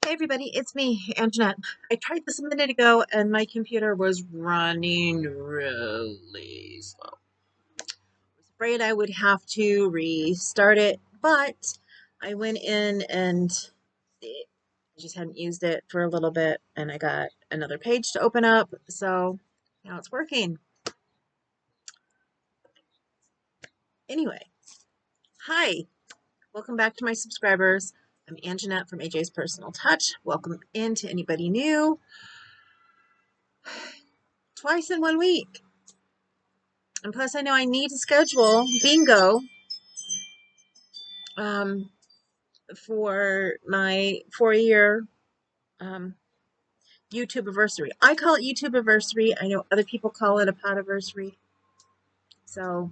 Hey everybody, it's me, Anjanette. I tried this a minute ago and my computer was running really slow. I was afraid I would have to restart it, but I went in and I just hadn't used it for a little bit and I got another page to open up, so now it's working. Anyway, hi, welcome back to my subscribers. I'm Anjanette from AJ's Personal Touch. Welcome in to anybody new. Twice in 1 week. And plus, I know I need to schedule bingo for my 4-year YouTube anniversary. I call it YouTube anniversary. I know other people call it a podiversary. So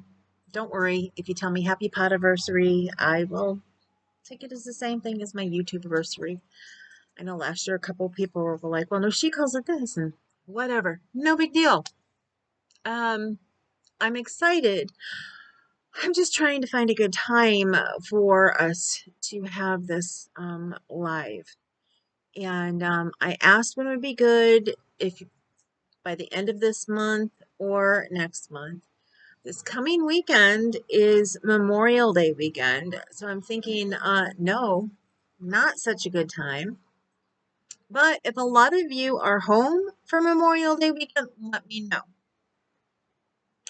don't worry if you tell me happy podiversary. I will take it as the same thing as my YouTube anniversary. I know last year a couple people were like, well, no, she calls it this and whatever. No big deal. I'm excited. I'm just trying to find a good time for us to have this live. And I asked when it would be good, if by the end of this month or next month. This coming weekend is Memorial Day weekend. So I'm thinking, no, not such a good time. But if a lot of you are home for Memorial Day weekend, let me know.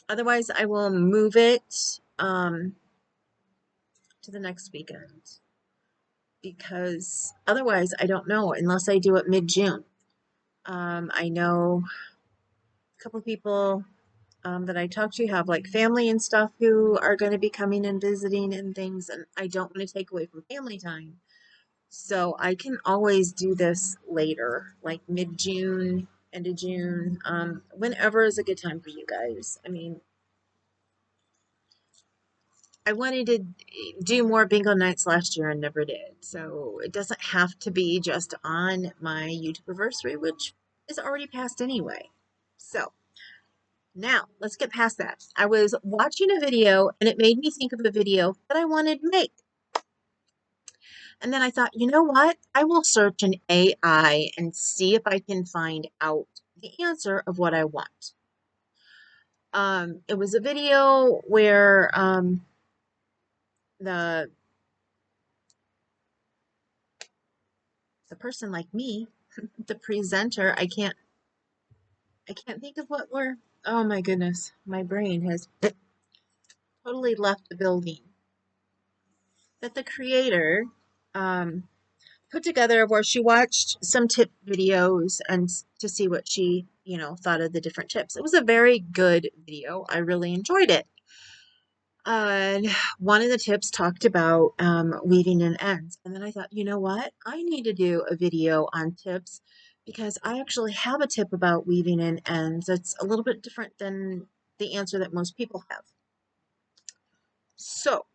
Otherwise, I will move it to the next weekend. Because otherwise, I don't know, unless I do it mid-June. I know a couple of people that I talk to have like family and stuff who are going to be coming and visiting and things, and I don't want to take away from family time. So I can always do this later, like mid-June, end of June, whenever is a good time for you guys. I mean, I wanted to do more bingo nights last year and never did. So it doesn't have to be just on my YouTube anniversary, which is already passed anyway. So now let's get past that. I was watching a video and it made me think of a video that I wanted to make. And then I thought, you know what? I will search an AI and see if I can find out the answer of what I want. It was a video where the person like me, the presenter, I can't think of what we're, oh my goodness, my brain has totally left the building. That the creator put together where she watched some tip videos and to see what she, thought of the different tips. It was a very good video. I really enjoyed it. And one of the tips talked about weaving in ends. And then I thought, you know what? I need to do a video on tips because I actually have a tip about weaving in ends. It's a little bit different than the answer that most people have. So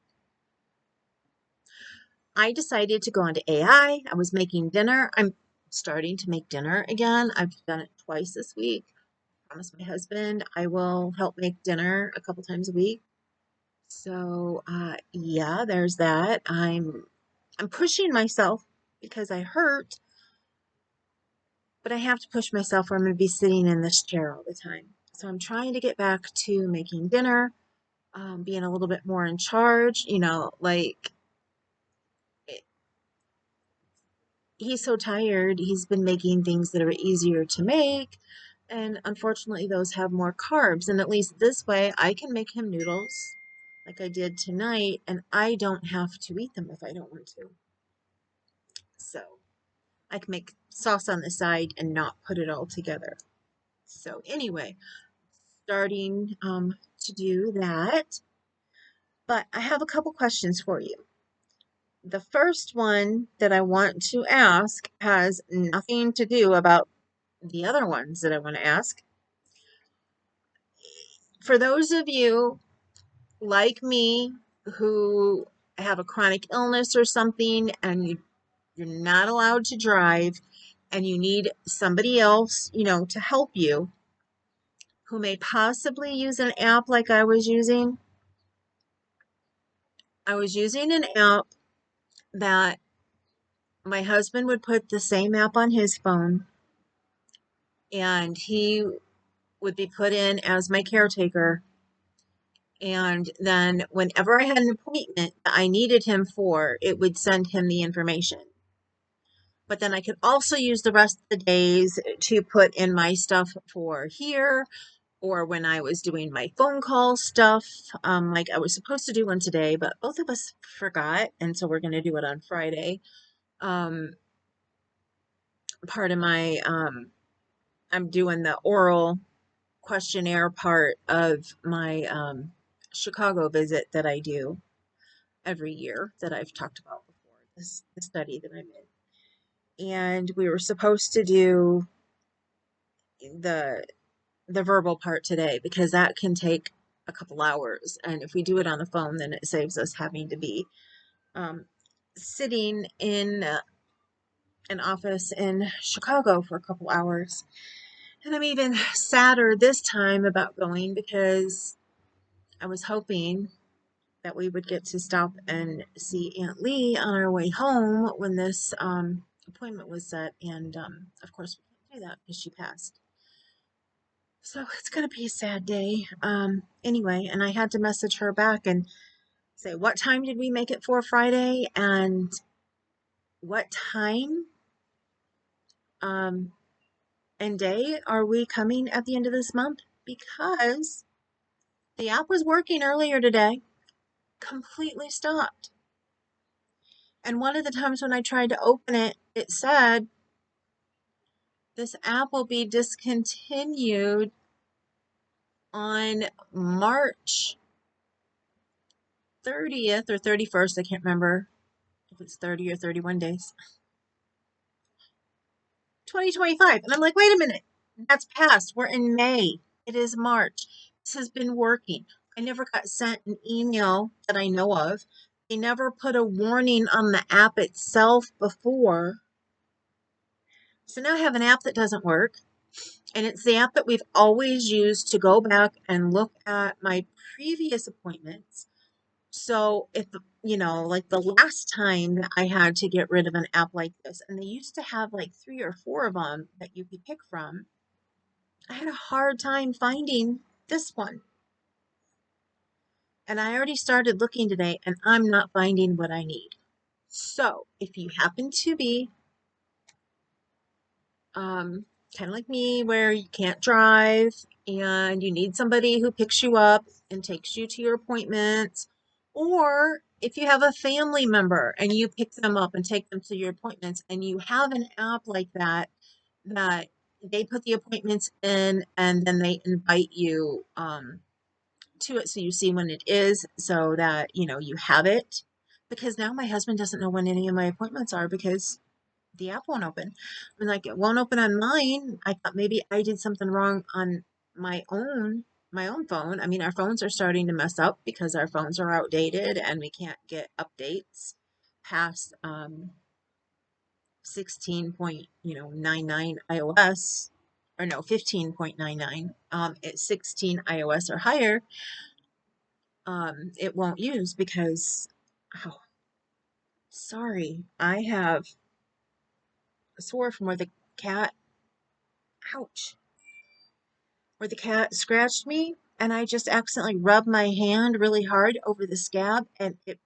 I decided to go onto AI. I was making dinner. I'm starting to make dinner again. I've done it twice this week. I promised my husband I will help make dinner a couple times a week. So yeah, there's that. I'm pushing myself because I hurt, but I have to push myself or I'm going to be sitting in this chair all the time. So I'm trying to get back to making dinner, being a little bit more in charge, like he's so tired. He's been making things that are easier to make. And unfortunately, those have more carbs. And at least this way, I can make him noodles like I did tonight, and I don't have to eat them if I don't want to. So I can make sauce on the side and not put it all together. So anyway, starting to do that. But I have a couple questions for you. The first one that I want to ask has nothing to do about the other ones that I want to ask. For those of you like me who have a chronic illness or something and you're not allowed to drive and you need somebody else, to help you, who may possibly use an app like I was using. I was using an app that my husband would put the same app on his phone, and he would be put in as my caretaker. And then whenever I had an appointment that I needed him for, it would send him the information. But then I could also use the rest of the days to put in my stuff for here, or when I was doing my phone call stuff. Like I was supposed to do one today, but both of us forgot, and so we're going to do it on Friday. Um, Part of my, I'm doing the oral questionnaire part of my Chicago visit that I do every year that I've talked about before, the study that I'm in. And we were supposed to do the the verbal part today because that can take a couple hours. And if we do it on the phone, then it saves us having to be um, sitting in an office in Chicago for a couple hours. And I'm even sadder this time about going because I was hoping that we would get to stop and see Aunt Lee on our way home when this appointment was set. And of course, we can't do that because she passed. So it's going to be a sad day. Anyway, and I had to message her back and say, what time did we make it for Friday? And what time um, and day are we coming at the end of this month? Because the app was working earlier today, completely stopped. And one of the times when I tried to open it, it said, this app will be discontinued on March 30th or 31st. I can't remember if it's 30 or 31 days. 2025. And I'm like, wait a minute. That's past. We're in May. It is March. This has been working. I never got sent an email that I know of. They never put a warning on the app itself before. So now I have an app that doesn't work. And it's the app that we've always used to go back and look at my previous appointments. So if, like the last time that I had to get rid of an app like this, and they used to have like 3 or 4 of them that you could pick from, I had a hard time finding this one. And I already started looking today and I'm not finding what I need. So if you happen to be kind of like me, where you can't drive and you need somebody who picks you up and takes you to your appointments, or if you have a family member and you pick them up and take them to your appointments, and you have an app like that, that they put the appointments in and then they invite you to it so you see when it is, so that you have it. Because now my husband doesn't know when any of my appointments are because the app won't open. I'm like, it won't open on mine. I thought maybe I did something wrong on my own phone. I mean, our phones are starting to mess up because our phones are outdated and we can't get updates past 16.99 iOS, or no, 15.99. It's 16 iOS or higher. It won't use because, oh, sorry, I have a sore from where the cat, ouch, where the cat scratched me, and I just accidentally rubbed my hand really hard over the scab, and it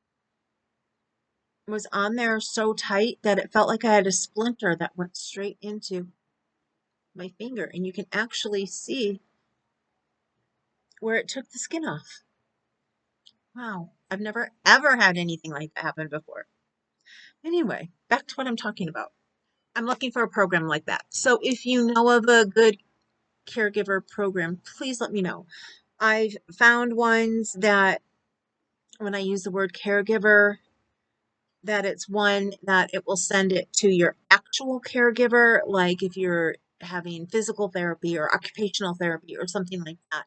was on there so tight that it felt like I had a splinter that went straight into my finger, and you can actually see where it took the skin off. Wow, I've never ever had anything like that happen before. Anyway, back to what I'm talking about. I'm looking for a program like that. So if you know of a good caregiver program, please let me know. I've found ones that when I use the word caregiver, that it's one that it will send it to your actual caregiver, like if you're having physical therapy or occupational therapy or something like that.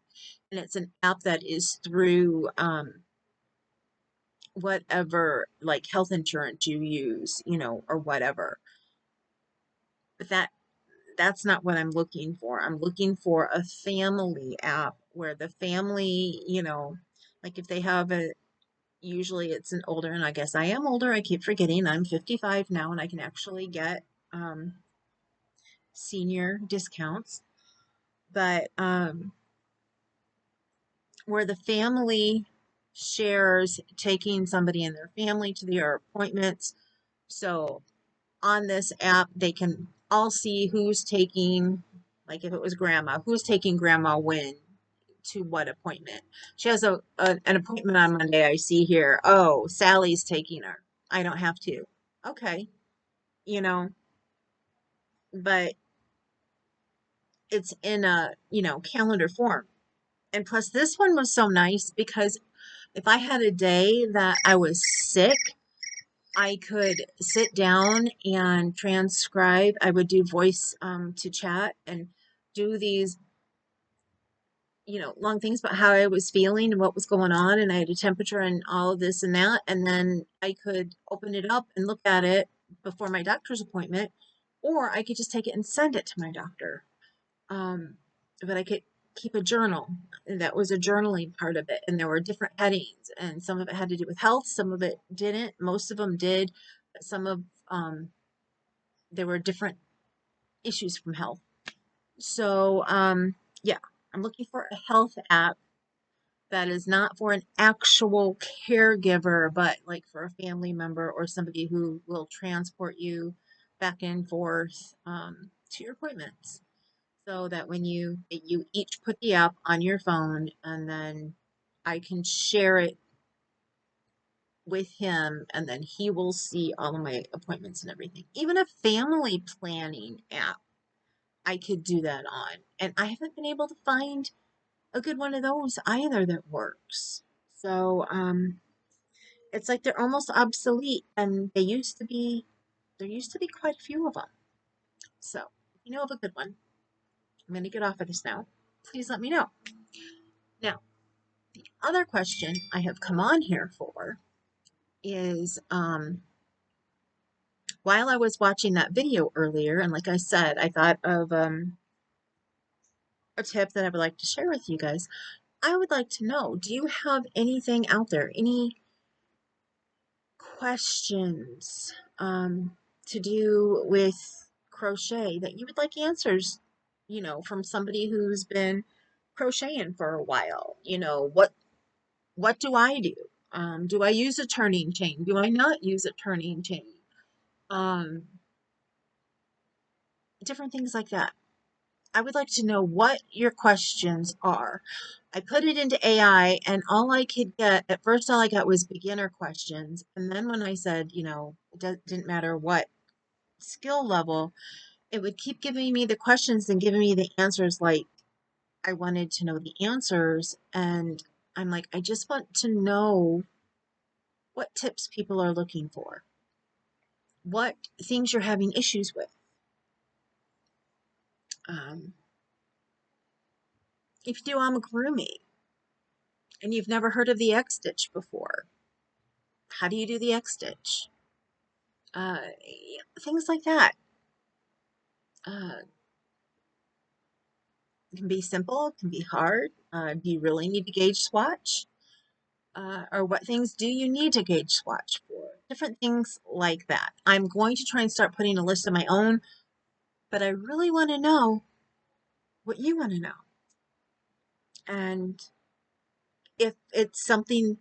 And it's an app that is through whatever, like health insurance you use, or whatever. But that's not what I'm looking for. I'm looking for a family app where the family, like if they have usually it's an older, and I guess I am older. I keep forgetting I'm 55 now, and I can actually get senior discounts. But where the family shares taking somebody in their family to their appointments. So on this app, they can all see who's taking, like if it was grandma, who's taking grandma when to what appointment. She has an appointment on Monday. I see here. Oh, Sally's taking her. I don't have to. Okay, you know, but it's in a, calendar form. And plus, this one was so nice because if I had a day that I was sick, I could sit down and transcribe. I would do voice to chat and do these, long things about how I was feeling and what was going on. And I had a temperature and all of this and that. And then I could open it up and look at it before my doctor's appointment, or I could just take it and send it to my doctor. Um, but I could keep a journal. And that was a journaling part of it. And there were different headings, and some of it had to do with health, some of it didn't. Most of them did, but some of there were different issues from health. So yeah, I'm looking for a health app that is not for an actual caregiver, but like for a family member or somebody who will transport you back and forth to your appointments. So that when you each put the app on your phone, and then I can share it with him, and then he will see all of my appointments and everything. Even a family planning app, I could do that on. And I haven't been able to find a good one of those either that works. So it's like they're almost obsolete, and there used to be quite a few of them. So if you know of a good one, I'm going to get off of this now. Please let me know. Now, the other question I have come on here for is while I was watching that video earlier, and like I said, I thought of a tip that I would like to share with you guys. I would like to know, do you have anything out there, any questions to do with crochet that you would like answers, from somebody who's been crocheting for a while? What do I do? Do I use a turning chain? Do I not use a turning chain? Um, Different things like that. I would like to know what your questions are. I put it into AI, and all I could get, at first, all I got was beginner questions. And then when I said, it didn't matter what skill level, it would keep giving me the questions and giving me the answers like I wanted to know the answers. And I'm like, I just want to know what tips people are looking for, what things you're having issues with. Um, if you do amigurumi and you've never heard of the X stitch before, how do you do the X stitch? Things like that. Uh, it can be simple, it can be hard. Do you really need to gauge swatch? Or what things do you need to gauge swatch for? Different things like that. I'm going to try and start putting a list of my own, but I really want to know what you want to know. And if it's something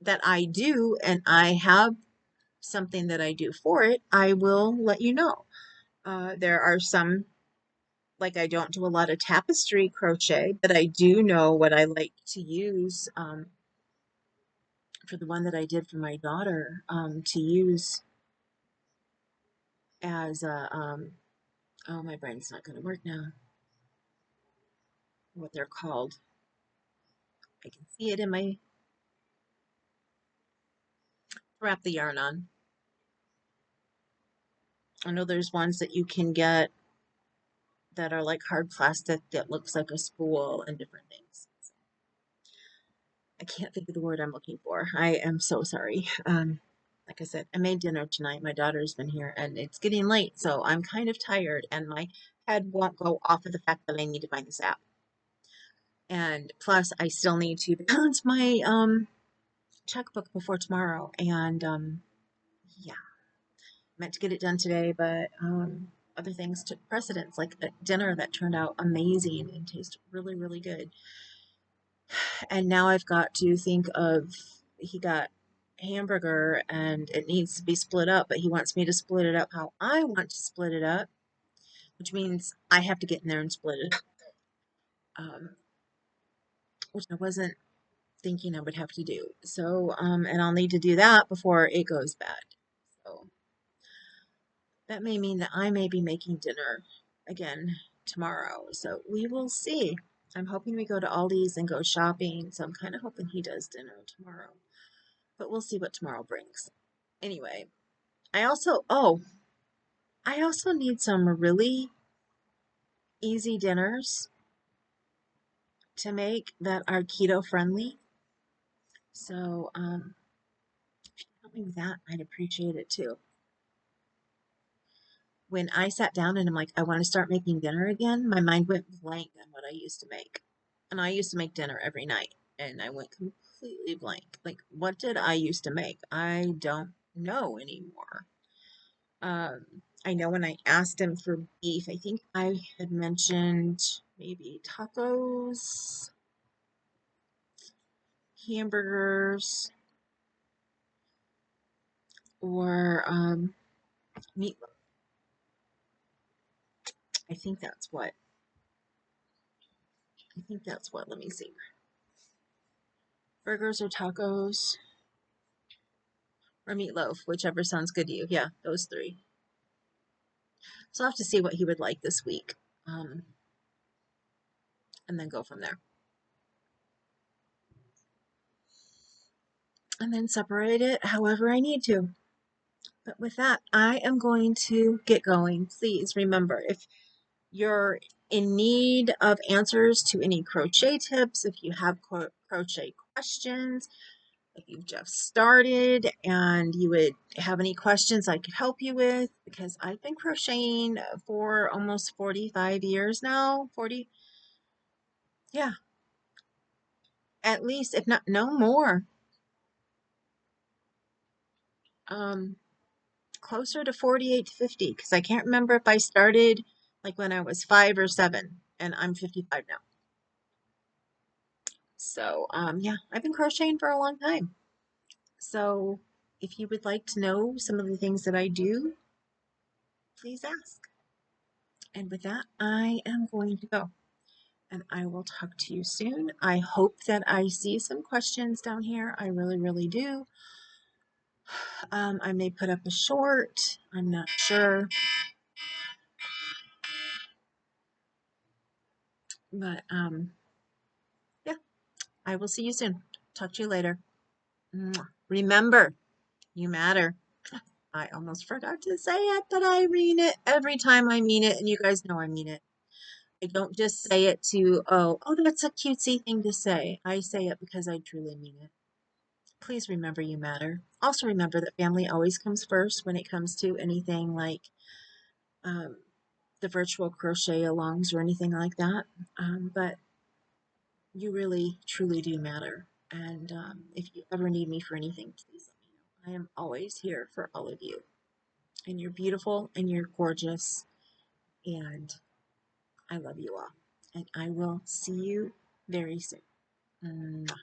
that I do and I have something that I do for it, I will let you know. There are some, like I don't do a lot of tapestry crochet, but I do know what I like to use for the one that I did for my daughter to use as a, oh, my brain's not going to work now. What they're called. I can see it in my, wrap the yarn on. I know there's ones that you can get that are like hard plastic that looks like a spool and different things. I can't think of the word I'm looking for. I am so sorry. Like I said, I made dinner tonight. My daughter's been here and it's getting late, so I'm kind of tired and my head won't go off of the fact that I need to find this app. And plus, I still need to balance my checkbook before tomorrow, and yeah, meant to get it done today, but other things took precedence, like a dinner that turned out amazing and tasted really, really good. And now I've got to think of, he got hamburger and it needs to be split up, but he wants me to split it up how I want to split it up, which means I have to get in there and split it, which I wasn't thinking I would have to do. So, and I'll need to do that before it goes bad. So that may mean that I may be making dinner again tomorrow. So we will see. I'm hoping we go to Aldi's and go shopping. So I'm kind of hoping he does dinner tomorrow. But we'll see what tomorrow brings. Anyway, I also need some really easy dinners to make that are keto friendly. So, if you help me with that, I'd appreciate it too. When I sat down and I'm like, I want to start making dinner again, my mind went blank on what I used to make. And I used to make dinner every night, and I went completely blank. Like, what did I used to make? I don't know anymore. I know when I asked him for beef, I think I had mentioned maybe tacos, hamburgers, or meat. I think that's what. I think that's what. Let me see. Burgers or tacos or meatloaf, whichever sounds good to you. Yeah, those three. So I'll have to see what he would like this week, and then go from there. And then separate it however I need to. But with that, I am going to get going. Please remember, if you're in need of answers to any crochet tips, if you have crochet questions, if you've just started and you would have any questions I could help you with, because I've been crocheting for almost 45 years now. 40, yeah, at least, if not, no more. Closer to 48 to 50, because I can't remember if I started like when I was 5 or 7, and I'm 55 now. So, yeah, I've been crocheting for a long time. So, if you would like to know some of the things that I do, please ask. And with that, I am going to go, and I will talk to you soon. I hope that I see some questions down here. I really, really do. I may put up a short. I'm not sure. But, yeah, I will see you soon. Talk to you later. Remember, you matter. I almost forgot to say it, but I mean it every time I mean it, and you guys know I mean it. I don't just say it to, oh, that's a cutesy thing to say. I say it because I truly mean it. Please remember you matter. Also remember that family always comes first when it comes to anything like um, the virtual crochet alongs or anything like that. But you really, truly do matter. And if you ever need me for anything, please let me know. I am always here for all of you. And you're beautiful and you're gorgeous. And I love you all. And I will see you very soon. Mwah.